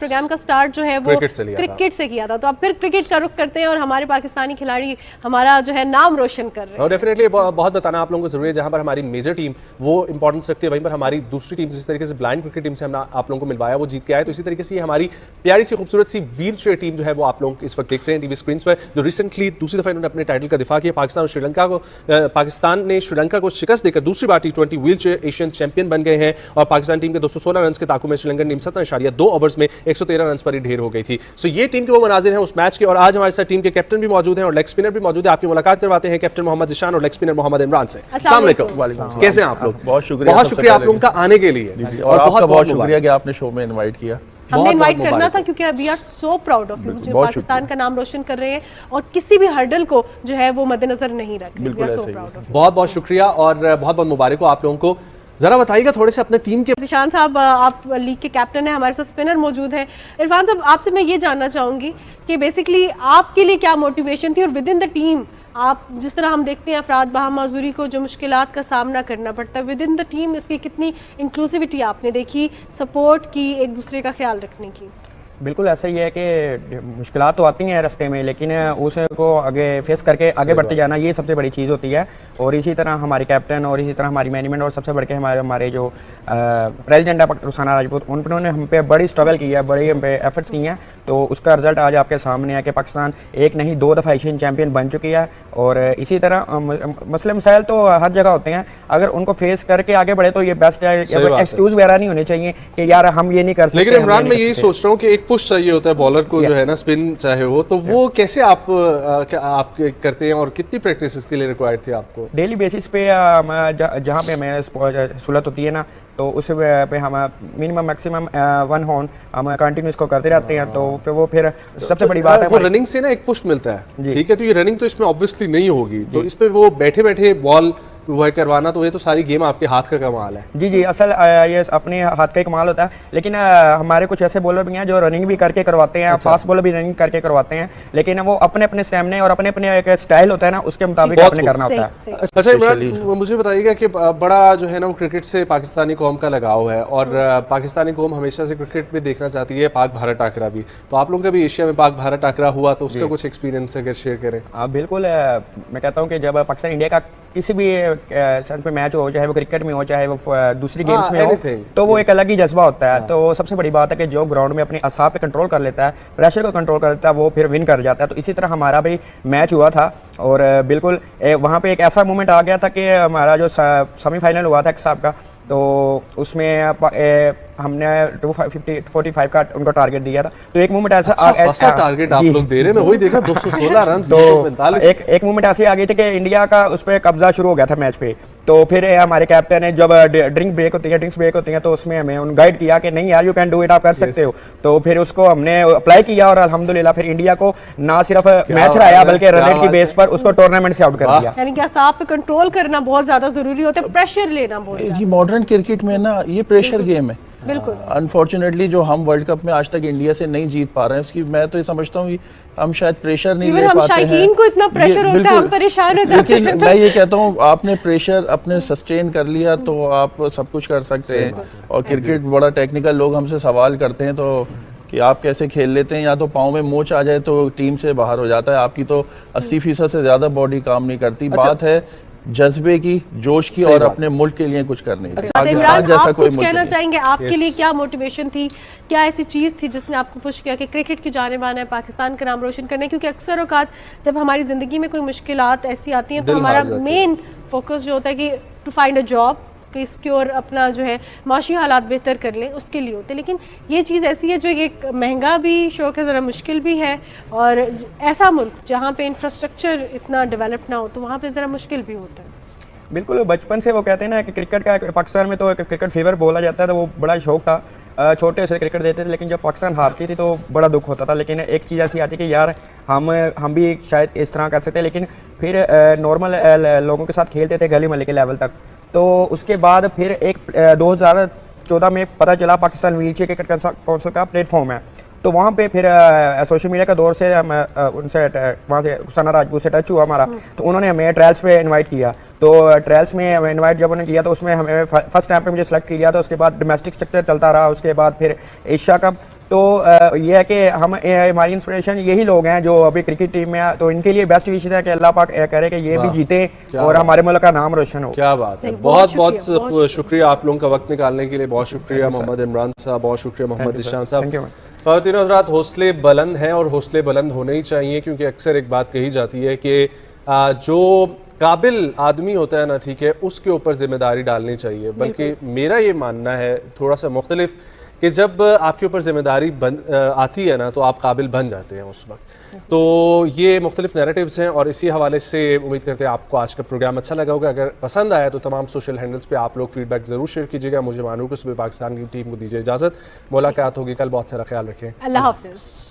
Programme का start जो है वो क्रिकेट से किया था, तो अब फिर क्रिकेट का रुख करते हैं और हमारे पाकिस्तानी खिलाड़ी हमारा जो है नाम रोशन कर रहे हैं। और डेफिनेटली बहुत बताना आप लोगों को जरूरी है, जहां पर हमारी मेजर टीम वो इंपॉर्टेंस रखती है, वहीं पर हमारी दूसरी टीम जिस तरीके से ब्लाइंड क्रिकेट टीम से हमने आप लोगों को मिलवाया वो जीत के आए, तो इसी तरीके से हमारी प्यारी सी खूबसूरत सी व्हील चेयर टीम जो है वो आप लोग इस वक्त देख रहे हैं टीवी स्क्रीन पर, जो रिसेंटली दूसरी दफा इन्होंने अपने टाइटल का दिफा किया। पाकिस्तान ने श्रीलंका को शिकस्त देकर दूसरी बार T20 wheel chair Asian champion बन गए हैं और पाकिस्तान टीम के 216 रन के ताकू में श्रीलंकन टीम 17.2 ओवर्स में 113 रन पर ढेर हो गई थी। सो ये टीम के वो मनाजिर हैं उस मैच के, और आज हमारे साथ टीम के कैप्टन भी मौजूद हैं और लेग स्पिनर भी मौजूद है। आपकी मुलाकात करवाते हैं कैप्टन मोहम्मद जिशान और लेग स्पिनर मोहम्मद इमरान से। अस्सलाम वालेकुम, कैसे हैं आप लोग? बहुत शुक्रिया आप लोगों का आने के लिए, और आपका बहुत शुक्रिया कि आपने शो में इनवाइट किया। हमने इनवाइट करना था क्योंकि we are so proud of you, जो पाकिस्तान का नाम रोशन कर रहे हैं और किसी भी हर्डल को जो है वो मद्देनजर नहीं रख रहे। We are so proud of you. बहुत बहुत शुक्रिया और बहुत बहुत मुबारक हो आप लोगों को। जरा बताइएगा थोड़े से अपने टीम के। जिशान साहब, आप लीग के कैप्टन हैं, हमारे साथ स्पिनर मौजूद है। इरफान साहब, आपसे मैं ये जानना चाहूंगी कि बेसिकली आपके लिए क्या मोटिवेशन थी और विद इन द टीम आप जिस तरह हम देखते हैं अफराद बाहम माजूरी को जो मुश्किलात का सामना करना पड़ता है, विद इन द टीम इसकी कितनी इंक्लूसिविटी आपने देखी, सपोर्ट की, एक दूसरे का ख्याल रखने की? बिल्कुल ऐसा ही है कि मुश्किलात तो आती हैं रास्ते में, लेकिन उसको आगे फेस करके आगे बढ़ते जाना ये सबसे बड़ी चीज़ होती है। और इसी तरह हमारे कैप्टन और इसी तरह हमारी मैनेजमेंट और सबसे बढ़ के हमारे जो प्रेसिडेंट है रुखसाना राजपूत, उन्होंने हम पे बड़ी स्ट्रगल की है, बड़ी हम पे एफर्ट्स किए हैं, तो उसका रिजल्ट आज आपके सामने है कि पाकिस्तान एक नहीं 2 दफ़ा एशियन चैम्पियन बन चुकी है। और इसी तरह मसले मसाइल तो हर जगह होते हैं, अगर उनको फेस करके आगे बढ़े तो ये बेस्ट है। एक्सक्यूज़ वगैरह नहीं होने चाहिए कि यार हम ये नहीं कर सकते। लेकिन इमरान, मैं यही सोच रहा हूँ कि एक पुश चाहिए होता है बॉलर को, जो है ना, स्पिन चाहे हो, तो वो कैसे आप करते हैं और कितनी प्रैक्टिस इसके लिए रिक्वायर्ड थी आपको? डेली बेसिस पे जहाँ पे हमें सहूलत होती है ना, तो उस पे हम मिनिमम मैक्सिमम 1 हॉर्न हम कंटिन्यूस को करते रहते हैं। तो वो फिर सबसे बड़ी बात है वो रनिंग से ना एक पुश मिलता है, ठीक है? तो ये रनिंग तो इसमें ऑब्वियसली नहीं होगी, तो इस पे वो बैठे बैठे बॉल वह करवाना, तो ये तो सारी गेम आपके हाथ का कमाल है। जी जी, असल ये अपने हाथ का ही कमाल होता है, लेकिन हमारे कुछ ऐसे बॉलर भी हैं जो रनिंग भी करके करवाते हैं, फास्ट बॉलर भी रनिंग करके करवाते हैं, लेकिन वो अपने अपने स्टैमिना और अपने अपने एक स्टाइल होता है ना, उसके मुताबिक आपने करना होता है। अच्छा इमरान, मुझे बताइएगा कि बड़ा जो है ना वो क्रिकेट से पाकिस्तानी कौम का लगाव है और पाकिस्तानी कौम हमेशा से क्रिकेट भी देखना चाहती है, पाक भारत टाकरा भी। तो आप लोगों का भी एशिया में पाक भारत टाकरा हुआ, तो उसका कुछ एक्सपीरियंस अगर शेयर करें। बिल्कुल, मैं कहता हूँ कि जब पाकिस्तान इंडिया का किसी भी सेंस पे मैच हो, चाहे वो क्रिकेट में हो चाहे वो दूसरी गेम्स में हो, तो वो एक अलग ही जज्बा होता है। तो सबसे बड़ी बात है कि जो ग्राउंड में अपने असाब पे कंट्रोल कर लेता है, प्रेशर को कंट्रोल कर लेता है, वो फिर विन कर जाता है। तो इसी तरह हमारा भी मैच हुआ था और बिल्कुल वहाँ पे एक ऐसा मोमेंट आ गया था कि हमारा जो सेमीफाइनल हुआ था साहब का, तो उसमें हमने 245 का उनको टारगेट दिया था। तो एक मोमेंट ऐसा टारगेट आप लोग दे रहे, मैं वही देखा 216 रन। तो एक मोमेंट ऐसे आ गए थे कि इंडिया का उस पर कब्जा शुरू हो गया था मैच पे। तो फिर हमारे कैप्टन ने जब ड्रिंक्स ब्रेक होती हैं तो उसमें हमें उन गाइड किया कि नहीं यार, यू कैन डू इट, आप कर सकते हो। तो फिर उसको हमने अप्लाई किया और अल्हम्दुलिल्लाह फिर इंडिया को ना सिर्फ मैच हराया बल्कि रन रेट की बेस पर उसको टूर्नामेंट से आउट कर दिया। यानी कि असाब पे कंट्रोल करना बहुत ज्यादा जरूरी होता है, प्रेशर लेना बहुत ज्यादा। ये मॉडर्न क्रिकेट में ना ये प्रेशर गेम है। बिल्कुल, अनफॉर्चुनेटली जो हम वर्ल्ड कप में आज तक इंडिया से नहीं जीत पा रहे हैं, उसकी मैं तो ये समझता हूँ हम शायद प्रेशर नहीं ले पाते हैं। को इतना प्रेशर होता है, हम परेशान हो जाते हैं। लेकिन मैं ये कहता हूँ आपने प्रेशर अपने सस्टेन कर लिया तो आप सब कुछ कर सकते हैं। और क्रिकेट बड़ा टेक्निकल, लोग हमसे सवाल करते हैं तो कि आप कैसे खेल लेते हैं, या तो पाँव में मोच आ जाए तो टीम से बाहर हो जाता है। आपकी तो 80% से ज़्यादा बॉडी काम नहीं करती। बात है जज्बे की, जोश की, और अपने मुल्क के लिए कुछ करने की। इमरान, आप कुछ कहना चाहेंगे? आपके लिए क्या मोटिवेशन थी, क्या ऐसी चीज़ थी जिसने आपको पुश किया कि क्रिकेट की जानिब आना है, पाकिस्तान का नाम रोशन करना है? क्योंकि अक्सर औकात जब हमारी ज़िंदगी में कोई मुश्किलात ऐसी आती हैं तो हमारा मेन फोकस जो होता है कि टू फाइंड अ जॉब, कि इसके और अपना जो है माशी हालात बेहतर कर लें, उसके लिए होते हैं। लेकिन ये चीज़ ऐसी है जो एक महंगा भी शौक है, ज़रा मुश्किल भी है, और ऐसा मुल्क जहाँ पे इंफ्रास्ट्रक्चर इतना डेवलप ना हो तो वहाँ पे ज़रा मुश्किल भी होता है। बिल्कुल, बचपन से वो कहते हैं ना कि क्रिकेट का पाकिस्तान में तो क्रिकेट फीवर बोला जाता है, तो वो बड़ा शौक था। छोटे से क्रिकेट देते थे, लेकिन जब पाकिस्तान हारती थी तो बड़ा दुख होता था। लेकिन एक चीज़ ऐसी आती कि यार हम भी शायद इस तरह कर सकते हैं, लेकिन फिर नॉर्मल लोगों के साथ खेलते थे गली मोहल्ले के लेवल तक। तो उसके बाद फिर 2014 में पता चला पाकिस्तान व्हीलचेयर क्रिकेट काउंसिल का प्लेटफॉर्म है। तो वहाँ पे फिर सोशल मीडिया का दौर से हम उनसे वहाँ से रुखसाना राजपूत से टच हुआ हमारा, तो उन्होंने हमें ट्रायल्स पे इनवाइट किया। तो ट्रायल्स में इनवाइट जब उन्होंने किया तो उसमें हमें फर्स्ट टाइम पे मुझे सेलेक्ट किया था। उसके बाद डोमेस्टिक स्ट्रक्चर चलता रहा, उसके बाद फिर एशिया कप, तो ये है कि हम हमारी इंस्पिरेशन यही लोग हैं जो अभी क्रिकेट टीम में हैं, तो इनके लिए बेस्ट विशेष है कि अल्लाह पाक करे कि ये भी जीते और हमारे मुल्क का नाम रोशन हो। क्या बात है, सही, बहुत बहुत बहुत शुक्रिया आप लोगों का वक्त निकालने के लिए, बहुत शुक्रिया मोहम्मद इमरान साहब, बहुत शुक्रिया मोहम्मद जिशान Thank you, साहब। ख़वातीन और हज़रात, हौसले बुलंद हैं और हौसले बुलंद होने ही चाहिए, क्योंकि अक्सर एक बात कही जाती है कि जो काबिल आदमी होता है ना, ठीक है, उसके ऊपर जिम्मेदारी डालनी चाहिए। बल्कि मेरा ये मानना है थोड़ा सा मुख्तलिफ कि जब आपके ऊपर जिम्मेदारी आती है ना, तो आप काबिल बन जाते हैं उस वक्त। तो ये मुख्तलिफ नैरेटिव्स हैं और इसी हवाले से उम्मीद करते हैं आपको आज का प्रोग्राम अच्छा लगा होगा। अगर पसंद आया तो तमाम सोशल हैंडल्स पे आप लोग फीडबैक ज़रूर शेयर कीजिएगा। मुझे मानूर को सुबह पाकिस्तान की टीम को दीजिए इजाज़त। मुलाकात होगी कल, बहुत सारा ख्याल रखें। अल्लाह हाफ़िज़।